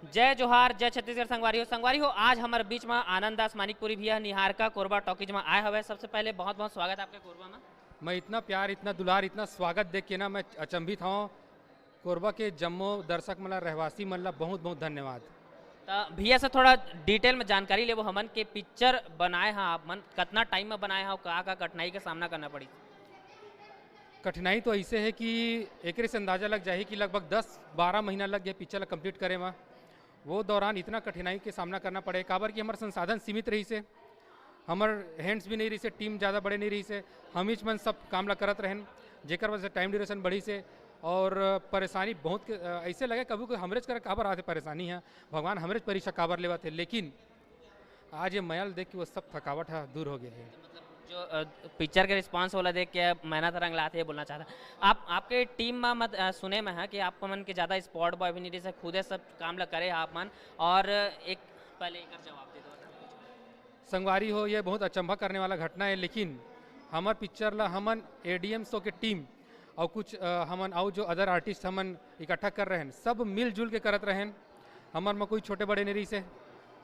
जय जोहार, जय छत्तीसगढ़ संगवारी हो। आज हमारे बीच में आनंद दास मानिकपुरी भैया निहारका कोरबा टॉकीज में आए हुए। सबसे पहले बहुत बहुत स्वागत है आपके कोरबा में। मैं इतना प्यार, इतना दुलार, इतना स्वागत देख के ना मैं अचंभित हूँ। कोरबा के जम्मू दर्शक मतलब रहवासी मतलब बहुत बहुत धन्यवाद। तो भैया से थोड़ा डिटेल में जानकारी ले वो हमन के पिक्चर बनाए हैं आप मन कितना टाइम में बनाए हैं और का कठिनाई का सामना करना पड़ी। कठिनाई तो ऐसे है कि एक से अंदाजा लग जाए कि लगभग 10-12 महीना लग गया पिक्चर कंप्लीट करे में। वो दौरान इतना कठिनाई के सामना करना पड़े काबर कि हमारे संसाधन सीमित रही से, हमार हैंड्स भी नहीं रही से, टीम ज़्यादा बड़े नहीं रही से, हम मन सब काम ला करत रहन, जेकर वजह से टाइम ड्यूरेशन बढ़ी से और परेशानी बहुत ऐसे लगे कभी कोई हमरेज कर काबर आते परेशानी है, भगवान हमरेज परीक्षा काबर लेवा थे। लेकिन आज ये मैल देख के वो सब थकावट है दूर हो गया है। जो पिक्चर के रिस्पांस वाला देख के मेहनत रंग लाते बोलना चाहता आपके टीम में मत सुने में है कि आप मन के ज़्यादा स्पॉट बॉय भी नहीं रही से खुदे सब काम ला करे आप मन। और एक पहले एक जवाब दे दो संगवारी हो, ये बहुत अचंभा करने वाला घटना है, लेकिन हमार पिक्चर ला हमन एडीएम शो के टीम और कुछ हमन और जो अदर आर्टिस्ट हमन इकट्ठा कर रहे हैं, सब मिलजुल के करत रहें। हमार में कोई छोटे बड़े नहीं रही से,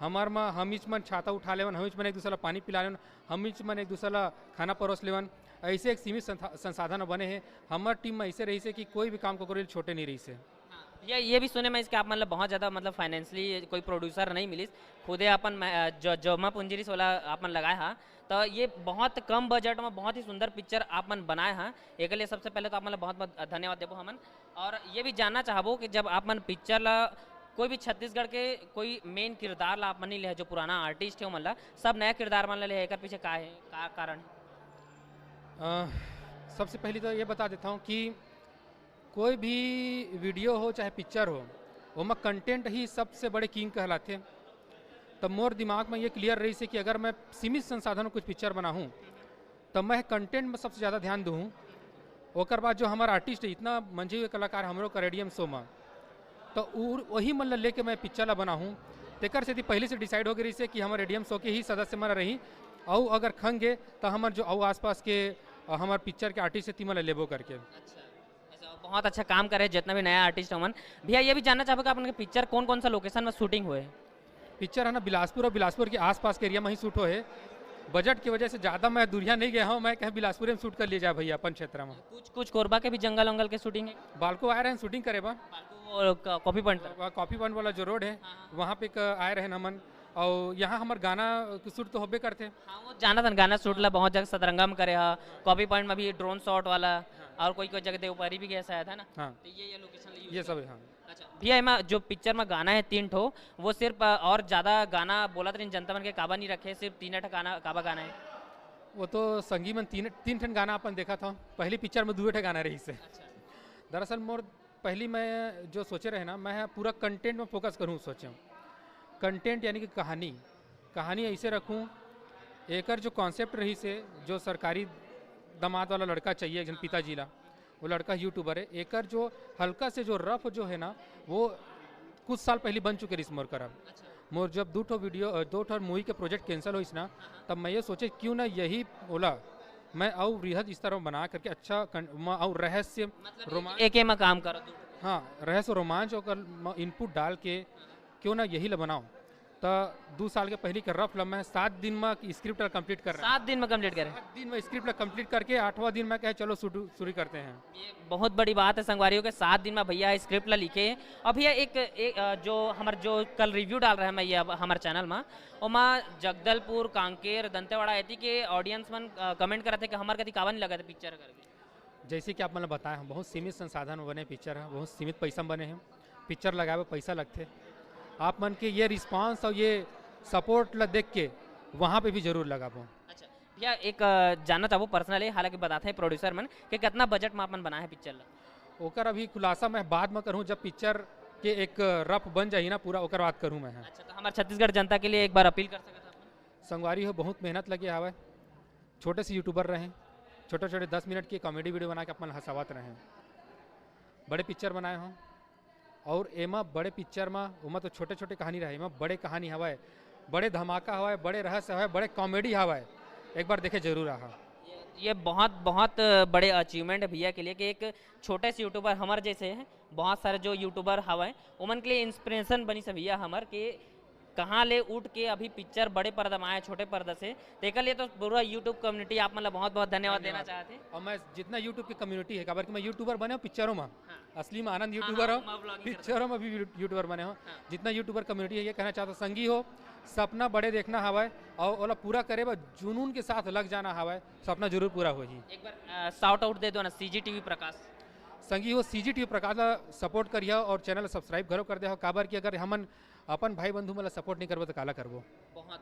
हमार में हमीच मन छाता उठा लेवन, हमीच मन एक दूसरा पानी पिला लेवन, हमीच मन एक दूसरा खाना परोस लेवन। ऐसे एक सीमित संसाधन बने हैं। हमार टीम में ऐसे रही से कि कोई भी काम को करो छोटे नहीं रही से। ये भी सुने में इसके आप मतलब बहुत ज़्यादा मतलब फाइनेंशियली कोई प्रोड्यूसर नहीं मिली, खुदे अपन जमा पूंजी वाला आप मन लगाए हाँ। तो ये बहुत कम बजट में बहुत ही सुंदर पिक्चर आप मन बनाए हैं, एक लिए सबसे पहले तो आप मतलब बहुत बहुत धन्यवाद देवो हमन। और ये भी जानना चाहबो कि जब आप मन पिक्चर ला कोई भी छत्तीसगढ़ के कोई मेन किरदार ला आप मन नहीं ले, जो पुराना आर्टिस्ट है मतलब सब नया किरदार मन ले, एक पीछे का है का कारण? सबसे पहले तो ये बता देता हूँ कि कोई भी वीडियो हो चाहे पिक्चर हो, वो कंटेंट ही सबसे बड़े किंग कहलाते। तब मोर दिमाग में ये क्लियर रही से कि अगर मैं सीमित संसाधनों कुछ पिक्चर बनाऊँ तो मैं कंटेंट में सबसे ज़्यादा ध्यान दूँ। और बाद जो हमारा आर्टिस्ट है, इतना मंझे हुए कलाकार हमरो करेडियम शो में, तो वही मन लेके मैं पिक्चर ला बनाऊँ। तेकर से पहले से डिसाइड हो गई से कि हमारे एडीएम शो के ही सदस्य मन रही, और अगर खंगे तो हमार जो आसपास के हमारे पिक्चर के आर्टिस्ट है तीमन लेबो करके। बहुत अच्छा काम करे जितना भी नया आर्टिस्ट हमन। भैया ये भी जानना चाहोगे आपने पिक्चर कौन कौन सा लोकेशन में शूटिंग हुए? पिक्चर है ना बिलासपुर और बिलासपुर के आसपास के एरिया में ही शूट हो है। बजट की वजह से ज़्यादा मैं दूरिया नहीं गया हूँ, मैं कहीं बिलासपुर में शूट कर लिया जाए भैया अपन क्षेत्र में। कुछ कोरबा के भी जंगल वंगल के शूटिंग है? बालको आए रहे शूटिंग करे बा, कॉपी पॉइंट कॉपी पॉइंट वाला जो रोड है वहाँ पे आए रहे हमन। और यहाँ हमारे गाना शूट तो होबे करते। हाँ वो जाना था गाना शूट ला बहुत जगह सतरंगा में करे हा, कॉपी पॉइंट में भी ड्रोन शॉट वाला, और कोई कोई जगह देवपारी भी गया शायद है ना। हाँ तो ये लोकेशन ये सब है। हाँ अच्छा भैया में जो पिक्चर में गाना है 3 ठो, वो सिर्फ और ज़्यादा गाना बोला तो जनता मन के काबा नहीं रखे, सिर्फ 3 गाना काबा गाना है? वो तो संगी में तीन ठन गाना अपन देखा था, पहली पिक्चर में 2 ठे गाना रही से। दरअसल मोर पहली मैं जो सोचे रहे ना, मैं पूरा कंटेंट में फोकस करूँ सोचे। कंटेंट यानी कि कहानी ऐसे रखूँ, एकर जो कॉन्सेप्ट रही से, जो सरकारी दामाद वाला लड़का चाहिए एक जन पिताजी ला, वो लड़का यूट्यूबर है, एकर जो हल्का से जो रफ जो है ना, वो कुछ साल पहले बन चुके रिस मोर करब। मोर जब 2 ठो मूवी के प्रोजेक्ट कैंसिल होइस ना, तब मैं ये सोचे क्यों ना यही बोला मैं और वृहद इस तरह बना करके अच्छा और रहस्य रोमांच एक में काम करो। हाँ रहस्य रोमांच और इनपुट डाल के क्यों ना यही ला बनाऊँ। तो 2 साल के पहले के रफ ला मैं 7 दिन में स्क्रिप्ट कंप्लीट कर रहा। 7 दिन में कंप्लीट करें? 7 दिन में स्क्रिप्ट कंप्लीट करके 8वां दिन में कहे चलो शुरू करते हैं। ये बहुत बड़ी बात है संगवारियों के, 7 दिन में भैया स्क्रिप्ट ला लिखे। और भैया एक जो हमारे जो कल रिव्यू डाल रहे हैं मैं ये हमारे चैनल में, और माँ जगदलपुर कांकेर दंतेवाड़ा ऐसी के ऑडियंस मन कमेंट करते कि हमारे कभी कावा नहीं लगा था पिक्चर करके। जैसे कि आप मैंने बताया बहुत सीमित संसाधन बने पिक्चर है, बहुत सीमित पैसा में बने हैं पिक्चर, लगाए हुए पैसा लगते। आप मन के ये रिस्पांस और ये सपोर्ट ला देख के वहाँ पे भी जरूर लगा पाऊँ। अच्छा भैया एक जानना चाहूँ पर्सनली, हालांकि बताते हैं प्रोड्यूसर मन कि कितना बजट में अपन बनाए हैं पिक्चर ला? ओकर अभी खुलासा मैं बाद में करूँ, जब पिक्चर के एक रफ बन जाए ना पूरा, ओकर बात करूँ मैं। अच्छा तो हमारे छत्तीसगढ़ जनता के लिए एक बार अपील कर सकते हैं? संगवारी हो बहुत मेहनत लगे आवे, छोटे से यूट्यूबर रहें, छोटे छोटे 10 मिनट की कॉमेडी वीडियो बना के अपन हंसावत रहें, बड़े पिक्चर बनाए हों। और एमा बड़े पिक्चर में उमा तो छोटे छोटे कहानी रहे, एमा बड़े कहानी हवाए, बड़े धमाका हवाए, बड़े रहस्य हवाए, बड़े कॉमेडी हवाए, एक बार देखे जरूर रहा। ये बहुत बहुत बड़े अचीवमेंट है भैया के लिए कि एक छोटे से यूट्यूबर हमारे जैसे हैं, बहुत सारे जो यूट्यूबर हवा उमन के लिए इंस्पिरेशन बनी से भैया हमार के कहाँ ले उठ के अभी पिक्चर बड़े पर्दा में आए छोटे पर्दा से देख लिए। तो पूरा यूट्यूब कम्युनिटी आप मतलब बहुत बहुत धन्यवाद देना चाहते हैं। और मैं जितना यूट्यूब की कम्युनिटी है खबर कि मैं यूट्यूबर बने हो पिक्चरों में, असली में आनंद यूट्यूबर हो, पिक्चरों में भी यूट्यूबर बने हो। जितना यूट्यूबर कम्युनिटी है ये कहना चाहता संगी हो, सपना बड़े देखना हवा और ओला पूरा करे बा जुनून के साथ लग जाना हवा, सपना जरूर पूरा हो जी। एक बार शाउट आउट दे दो ना CGTV प्रकाश संगी हो CGTV प्रकाश ला सपोर्ट करिए और चैनल सब्सक्राइब करो कर दे हो काबर कि अगर हमन अपन भाई बंधु मला सपोर्ट नहीं करबो तो काला करबो। बहुत